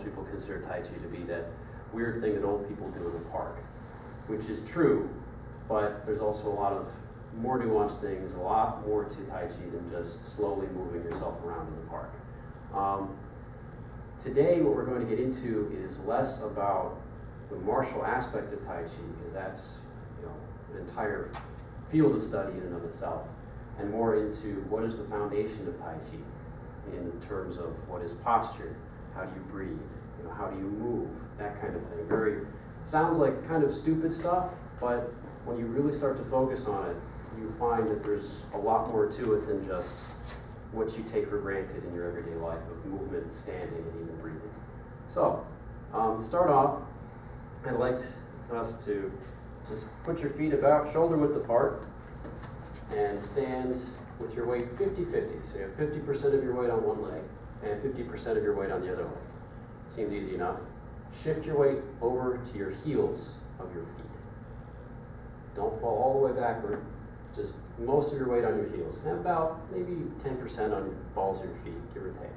most people consider Tai Chi to be that weird thing that old people do in the park, which is true, but there's also a lot of more nuanced things, a lot more to Tai Chi than just slowly moving yourself around in the park. Today, what we're going to get into is less about the martial aspect of Tai Chi, because that's an entire field of study in and of itself, and more into what is the foundation of Tai Chi in terms of what is posture, how do you breathe, how do you move, that kind of thing. Sounds like kind of stupid stuff, but when you really start to focus on it, you find that there's a lot more to it than just what you take for granted in your everyday life of movement, standing, and even breathing. So, to start off, I'd like us to just put your feet about shoulder width apart and stand with your weight 50-50. So you have 50% of your weight on one leg and 50% of your weight on the other leg. Seems easy enough. Shift your weight over to your heels of your feet. Don't fall all the way backward. Just most of your weight on your heels. And about maybe 10% on the balls of your feet, give or take.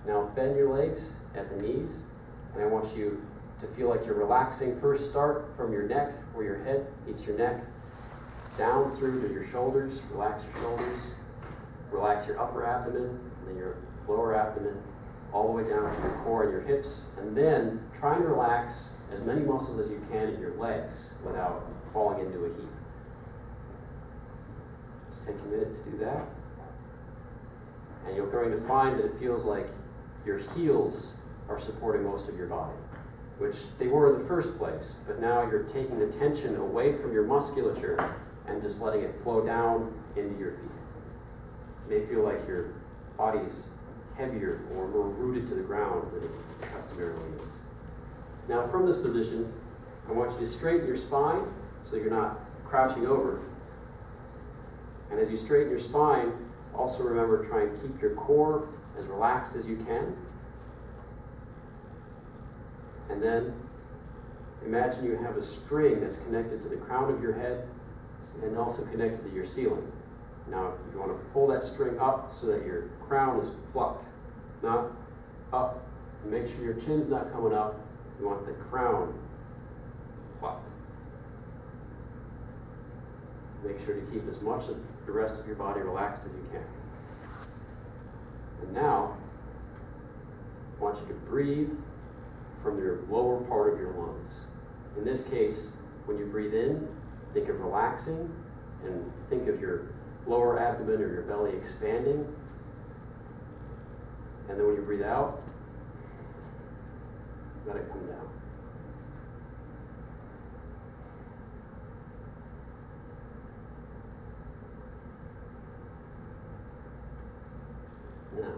Now bend your legs at the knees, and I want you to feel like you're relaxing. First, start from your neck, where your head meets your neck, down through to your shoulders. Relax your shoulders. Relax your upper abdomen, and then your lower abdomen, all the way down to your core and your hips. And then try and relax as many muscles as you can in your legs without falling into a heap. Just take a minute to do that. And you're going to find that it feels like your heels are supporting most of your body, which they were in the first place, but now you're taking the tension away from your musculature and just letting it flow down into your feet. You may feel like your body's heavier or more rooted to the ground than it customarily is. Now from this position, I want you to straighten your spine so you're not crouching over. And as you straighten your spine, also remember, try and keep your core as relaxed as you can. And then imagine you have a string that's connected to the crown of your head and also connected to your ceiling. Now you want to pull that string up so that your crown is plucked, not up. And make sure your chin's not coming up. You want the crown plucked. Make sure to keep as much of the rest of your body relaxed as you can. And now, I want you to breathe from your lower part of your lungs. In this case, when you breathe in, think of relaxing and think of your lower abdomen or your belly expanding. And then when you breathe out, let it come down. Now,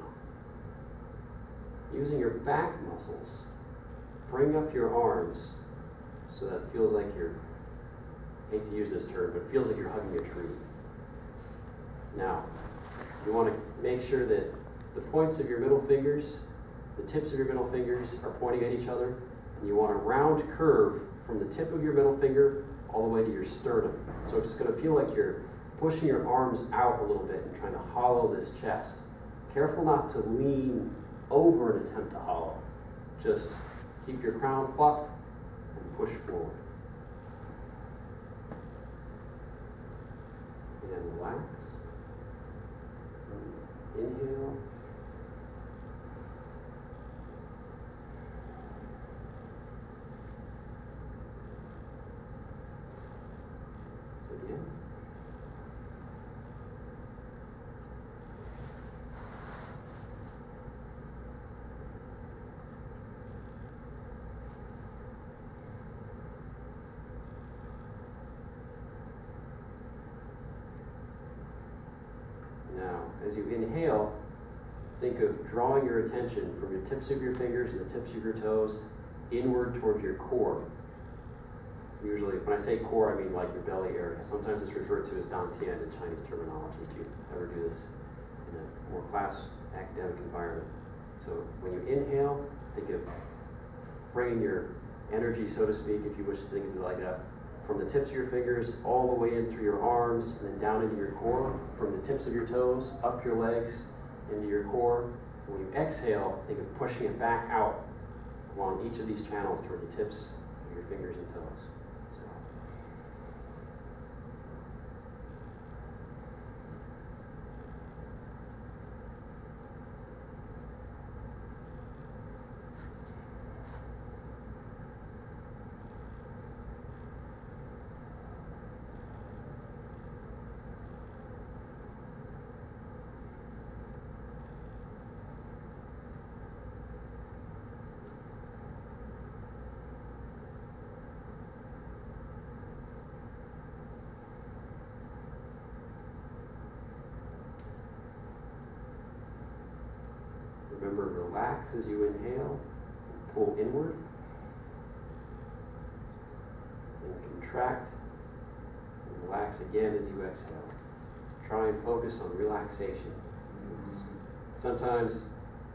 using your back muscles, bring up your arms so that it feels like you're, I hate to use this term, but it feels like you're hugging a tree. Now, you want to make sure that the points of your middle fingers, the tips of your middle fingers are pointing at each other, and you want a round curve from the tip of your middle finger all the way to your sternum. So it's going to feel like you're pushing your arms out a little bit and trying to hollow this chest. Careful not to lean over and attempt to hollow. Just keep your crown plucked and push forward. And relax. Inhale. Again. Now, as you inhale, think of drawing your attention from your tips of your fingers and the tips of your toes inward towards your core. Usually, when I say core, I mean like your belly area. Sometimes it's referred to as dantian in Chinese terminology, if you ever do this in a more class academic environment. So when you inhale, think of bringing your energy, so to speak, if you wish to think of it like that, from the tips of your fingers all the way in through your arms and then down into your core, from the tips of your toes, up your legs, into your core. When you exhale, think of pushing it back out along each of these channels toward the tips of your fingers and toes. So. Remember, relax as you inhale, pull inward, and contract, and relax again as you exhale. Try and focus on relaxation. Sometimes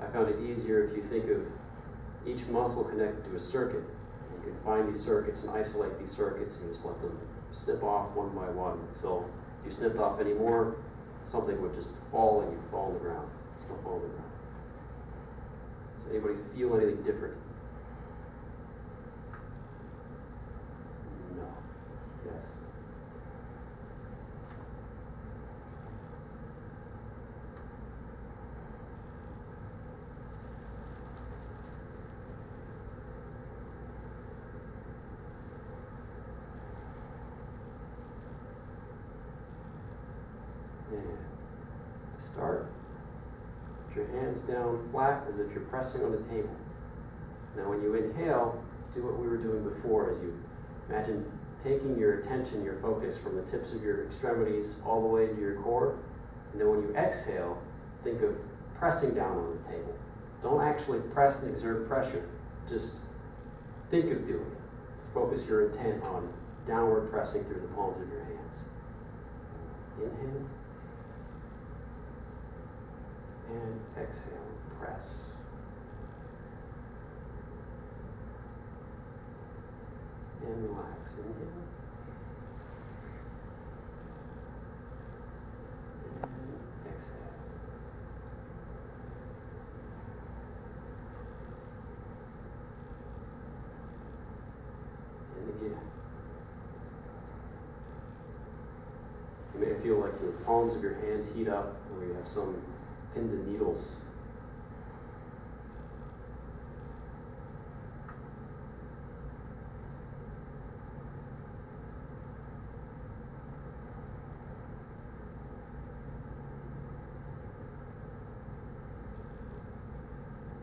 I found it easier if you think of each muscle connected to a circuit. You can find these circuits and isolate these circuits and just let them snip off one by one until if you snipped off any more, something would just fall and you'd fall on the ground. Still fall on the ground. Does anybody feel anything different? No. Yes. And to start, put your hands down flat as if you're pressing on the table. Now when you inhale, do what we were doing before, as you imagine taking your attention, your focus from the tips of your extremities all the way to your core. And then when you exhale, think of pressing down on the table. Don't actually press and exert pressure. Just think of doing it. Focus your intent on downward pressing through the palms of your hands. Inhale. And exhale, press. And relax. Inhale. And exhale. And again. You may feel like the palms of your hands heat up, or you have some pins and needles.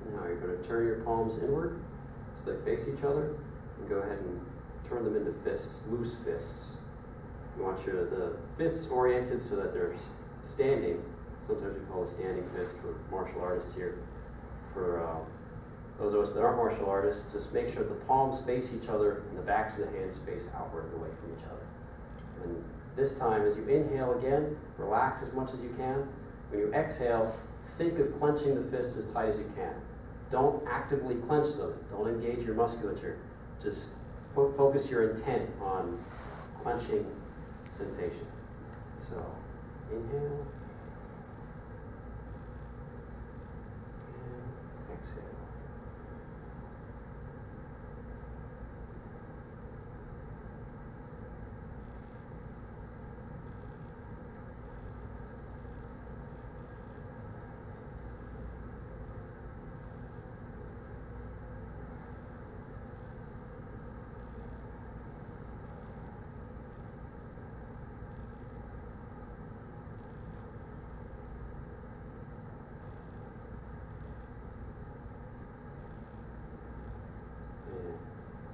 Now you're going to turn your palms inward so they face each other, and go ahead and turn them into fists, loose fists. You want the fists oriented so that they're standing. Sometimes we call a standing fist for martial artists here. For those of us that aren't martial artists, just make sure the palms face each other and the backs of the hands face outward and away from each other. And this time, as you inhale again, relax as much as you can. When you exhale, think of clenching the fists as tight as you can. Don't actively clench them. Don't engage your musculature. Just focus your intent on clenching sensation. So, inhale. Exhale.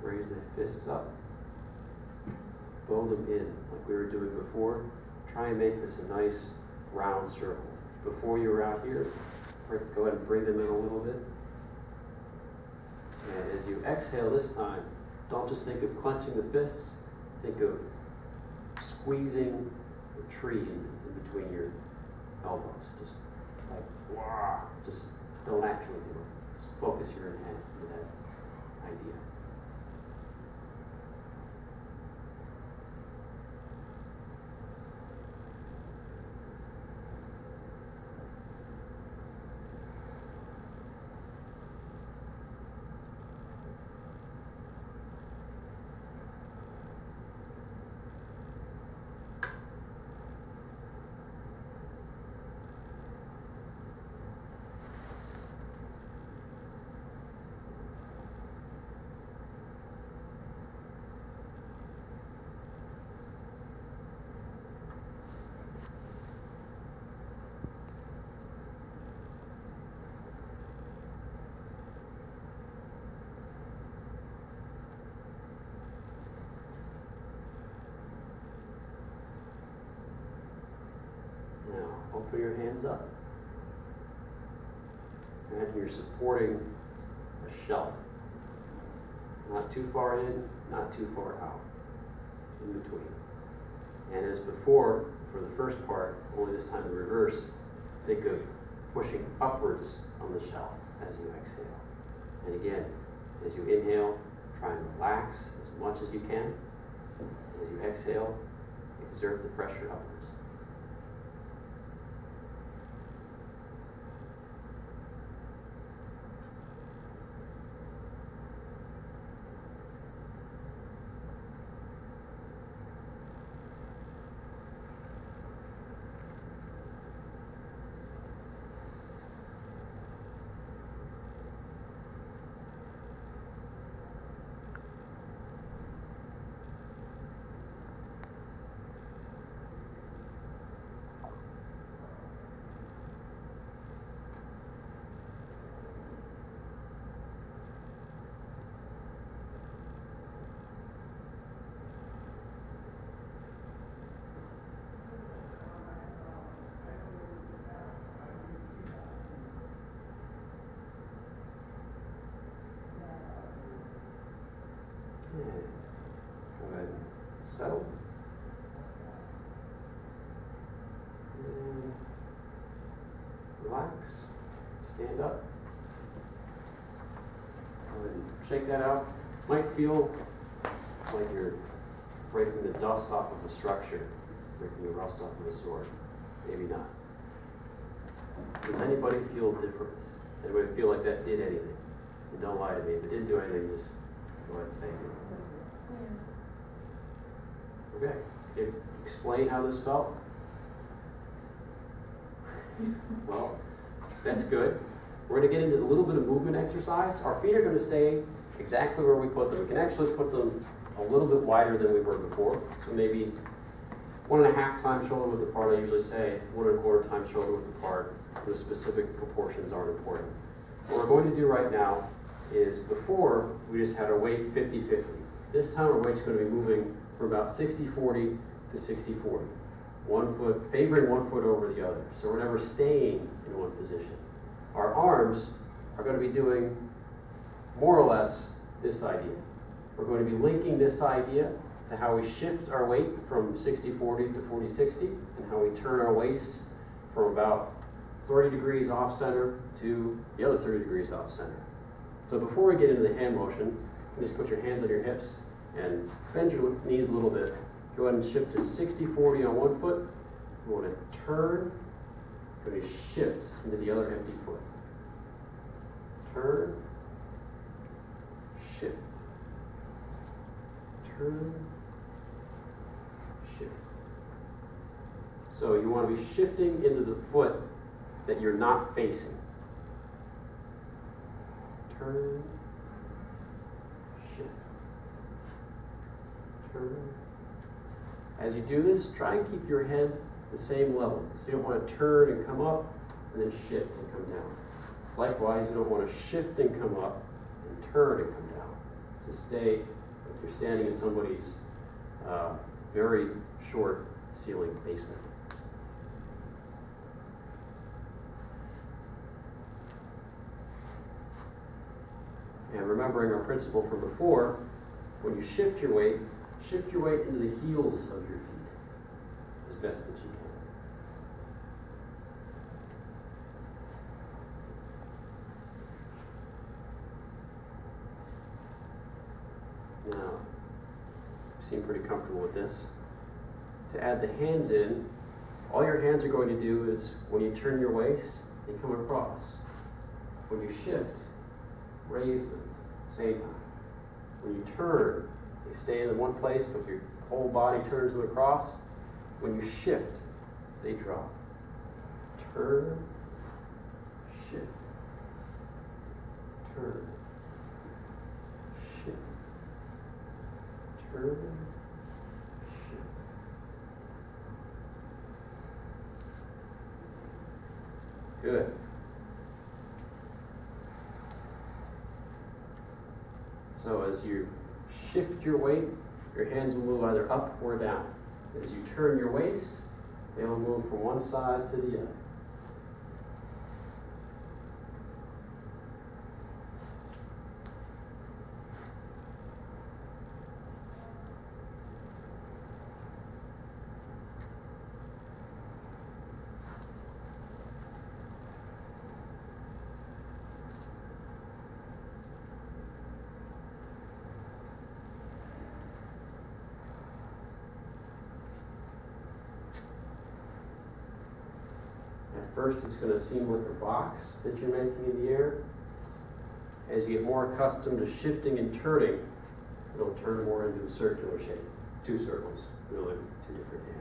Raise the fists up. Bow them in like we were doing before. Try and make this a nice round circle. Before you were out here, go ahead and bring them in a little bit. And as you exhale this time, don't just think of clenching the fists. Think of squeezing the tree in between your elbows. Just like, wow. Just don't actually do it. Just focus your intent on that idea. your hands up. And you're supporting a shelf. Not too far in, not too far out. In between. And as before, for the first part, only this time in reverse, think of pushing upwards on the shelf as you exhale. And again, as you inhale, try and relax as much as you can. As you exhale, exert the pressure upwards. Go ahead and settle. And relax. Stand up. Go ahead and shake that out. Might feel like you're breaking the dust off of a structure, breaking the rust off of a sword. Maybe not. Does anybody feel different? Does anybody feel like that did anything? And don't lie to me. If it didn't do anything, just go ahead and say it. Okay. Explain how this felt. Well, that's good. We're going to get into a little bit of movement exercise. Our feet are going to stay exactly where we put them. We can actually put them a little bit wider than we were before. So maybe 1.5 times shoulder width apart. I usually say 1.25 times shoulder width apart. The specific proportions aren't important. What we're going to do right now is, before we just had our weight 50-50. This time our weight's going to be moving from about 60-40 to 60-40. One foot, favoring one foot over the other. So we're never staying in one position. Our arms are going to be doing more or less this idea. We're going to be linking this idea to how we shift our weight from 60-40 to 40-60, and how we turn our waist from about 30 degrees off center to the other 30 degrees off center. So before we get into the hand motion, you just put your hands on your hips and bend your knees a little bit. Go ahead and shift to 60-40 on one foot. We want to turn, going to shift into the other empty foot. Turn, shift. Turn, shift. So you want to be shifting into the foot that you're not facing. Turn, shift. Turn. As you do this, try and keep your head the same level. So you don't want to turn and come up and then shift and come down. Likewise, you don't want to shift and come up and turn and come down. To stay like you're standing in somebody's very short ceiling basement. And remembering our principle from before, when you shift your weight into the heels of your feet as best that you can. Now, you seem pretty comfortable with this. To add the hands in, all your hands are going to do is, when you turn your waist, they come across. When you shift, raise them, same time. When you turn, they stay in one place, but your whole body turns them across. When you shift, they drop. Turn, shift, turn, shift, turn, shift. Good. So as you shift your weight, your hands will move either up or down. As you turn your waist, they will move from one side to the other. first it's going to seem like a box that you're making in the air. As you get more accustomed to shifting and turning, it'll turn more into a circular shape. 2 circles, really, with 2 different hands.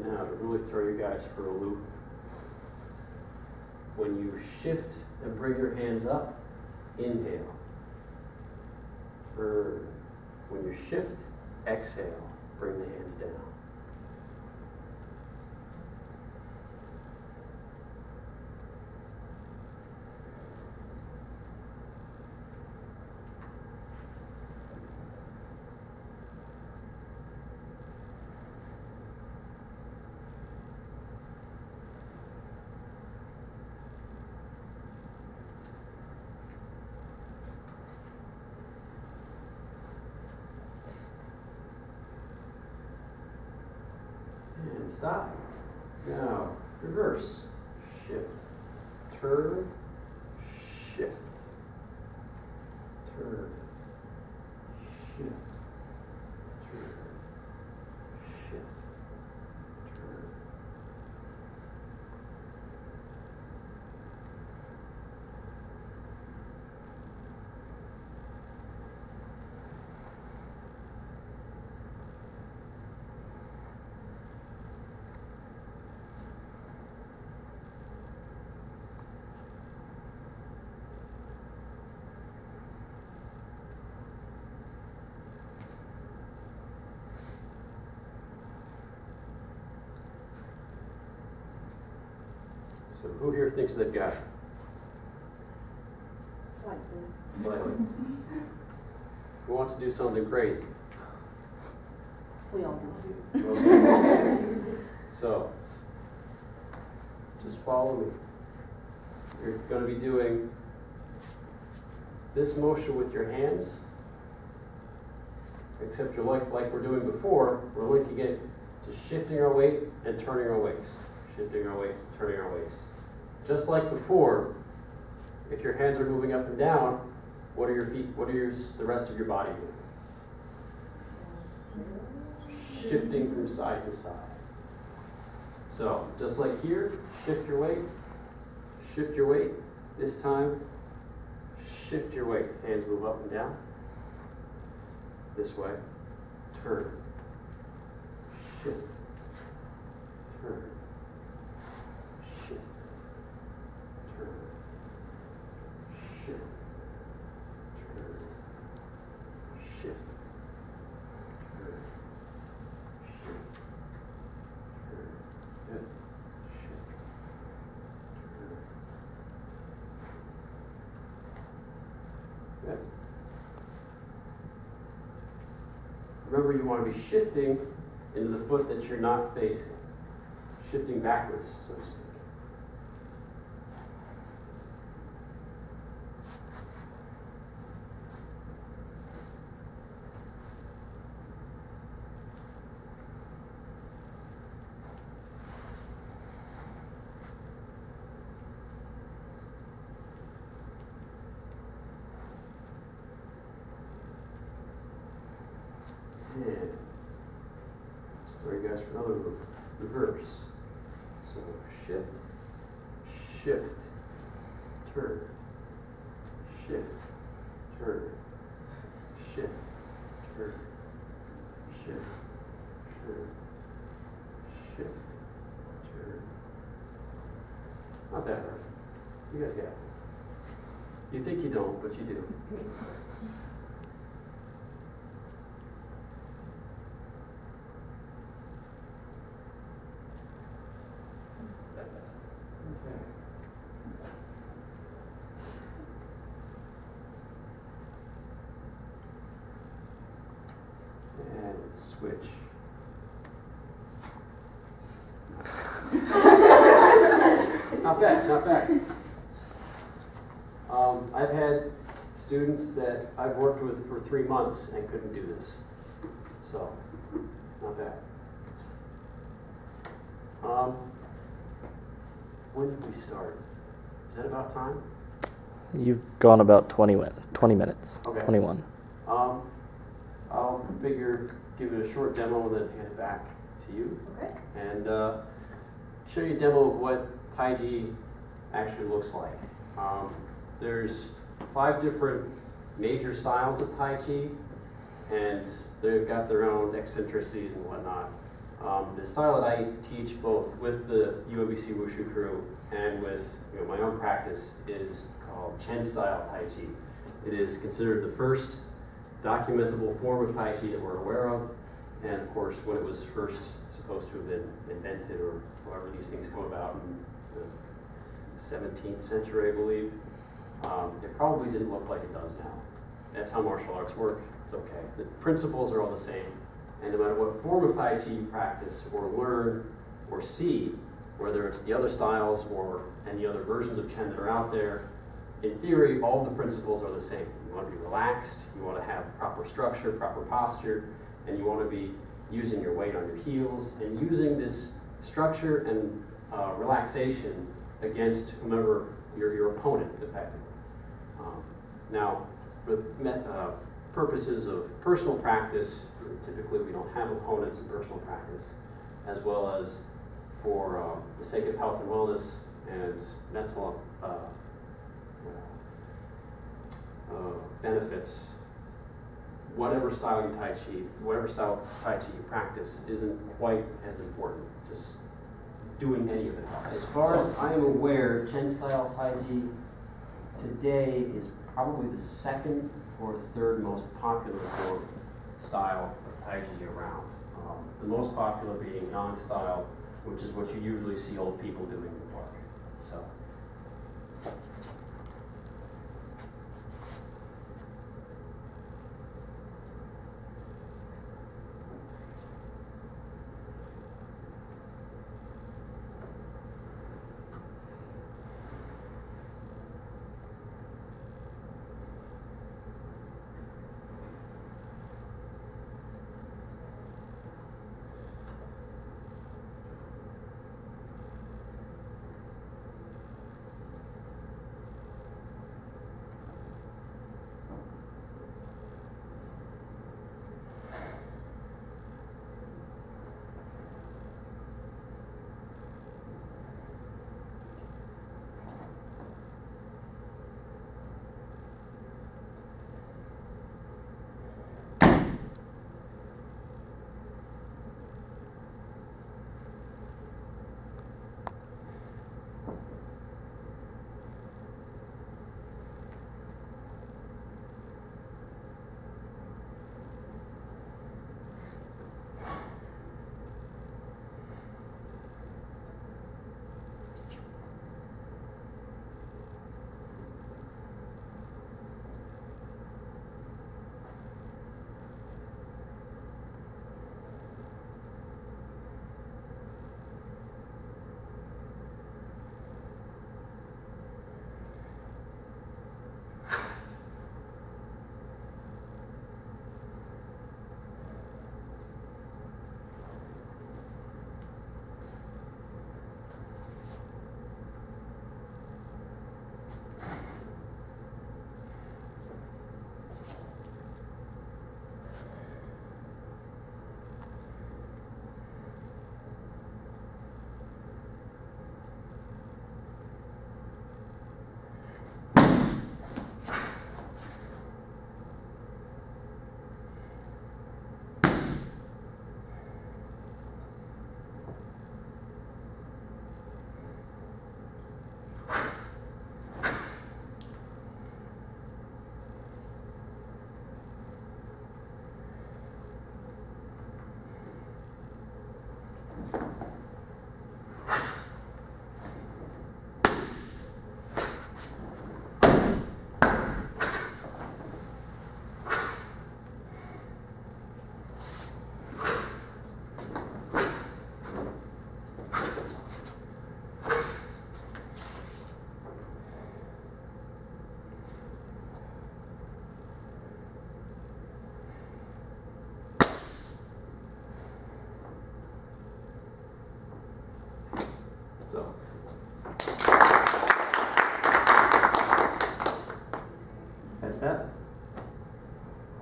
Now, to really throw you guys for a loop, when you shift and bring your hands up, inhale. Turn. When you shift, exhale, bring the hands down. And stop. Now, reverse. Shift. Turn. Shift. Turn. Shift. Turn. Shift. Turn. So who here thinks they've got it? Slightly. Who wants to do something crazy? We all do. Okay. So, just follow me. You're going to be doing this motion with your hands, except you're like we're doing before, we're linking it to shifting our weight and turning our waist. Shifting our weight, turning our waist. Just like before, if your hands are moving up and down, what are your feet, what are the rest of your body doing? Shifting from side to side. So, just like here, shift your weight. Shift your weight. This time, shift your weight. Hands move up and down. This way. Turn. Shift. Turn. Shift. Turn. Shift. Turn. Shift. Turn. Shift. Turn. Good. Shift. Turn. Good. Remember, you want to be shifting into the foot that you're not facing. Shifting backwards, so to speak. And let's throw you guys for another reverse. So shift, shift, turn, shift, turn, shift, turn, shift, turn, shift, turn. Not that hard. You guys got it. You think you don't, but you do. Switch. Not bad, not bad. I've had students that I've worked with for 3 months and couldn't do this. So, not bad. When did we start? Is that about time? You've gone about 20 minutes, Okay. 21. I'll give it a short demo and then hand it back to you. Okay. And show you a demo of what Taiji actually looks like. There's 5 different major styles of Taiji, and they've got their own eccentricities and whatnot. The style that I teach both with the UMBC Wushu crew and with my own practice is called Chen Style Taiji. It is considered the first documentable form of Taiji that we're aware of, and of course when it was first supposed to have been invented, or however these things come about in the 17th century, I believe, it probably didn't look like it does now. That's how martial arts work. It's okay. The principles are all the same. And no matter what form of Taiji you practice or learn or see, whether it's the other styles or any other versions of Chen that are out there, in theory, all the principles are the same. You want to be relaxed, you want to have proper structure, proper posture, and you want to be using your weight on your heels and using this structure and relaxation against whomever your opponent, effectively. Now, for purposes of personal practice, typically we don't have opponents in personal practice, as well as for the sake of health and wellness and mental benefits. Whatever style of Tai Chi you practice isn't quite as important. Just doing any of it helps. As far as I am aware, Chen Style Taiji today is probably the 2nd or 3rd most popular form style of Taiji around. The most popular being Yang style, which is what you usually see old people doing in the park. So.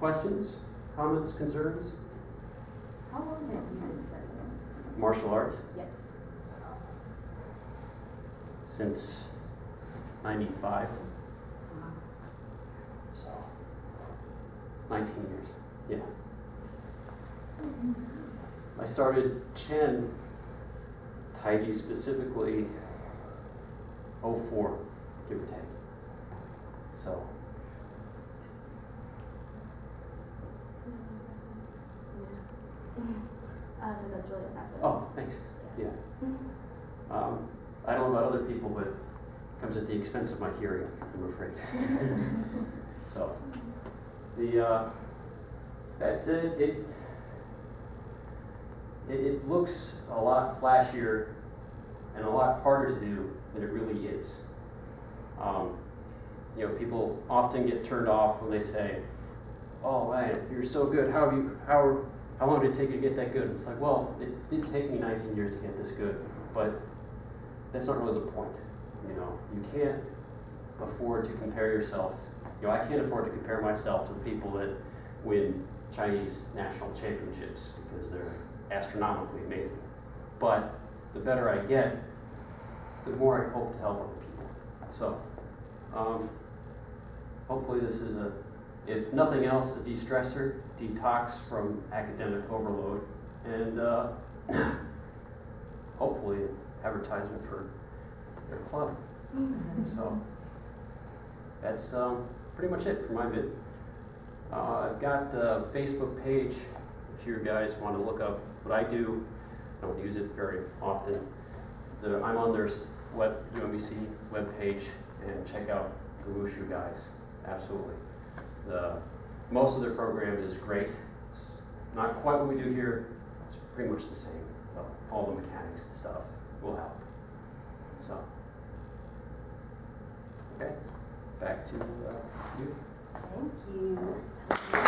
questions, comments, concerns? How long have you been studying? Martial arts Yes. since 95, so 19 years, yeah. I started Chen Taiji specifically 04, give or take. So, So that's really impressive. oh, thanks, yeah. I don't know about other people, but it comes at the expense of my hearing, I'm afraid. So, that's it. It looks a lot flashier and a lot harder to do than it really is. You know, people often get turned off when they say, "Oh man, you're so good. How long did it take you to get that good?" It's like, well, it did take me 19 years to get this good, but that's not really the point. You know, you can't afford to compare yourself. You know, I can't afford to compare myself to the people that win Chinese national championships because they're astronomically amazing. But the better I get, the more I hope to help other people. So, hopefully this is if nothing else, a de-stressor, detox from academic overload, and hopefully advertisement for their club. So that's pretty much it for my bit. I've got a Facebook page if you guys want to look up what I do. I don't use it very often. I'm on their UMBC webpage, and check out the Wushu guys. Absolutely. Most of their program is great. It's not quite what we do here. It's pretty much the same. All the mechanics and stuff will help. So, okay, back to you. Thank you.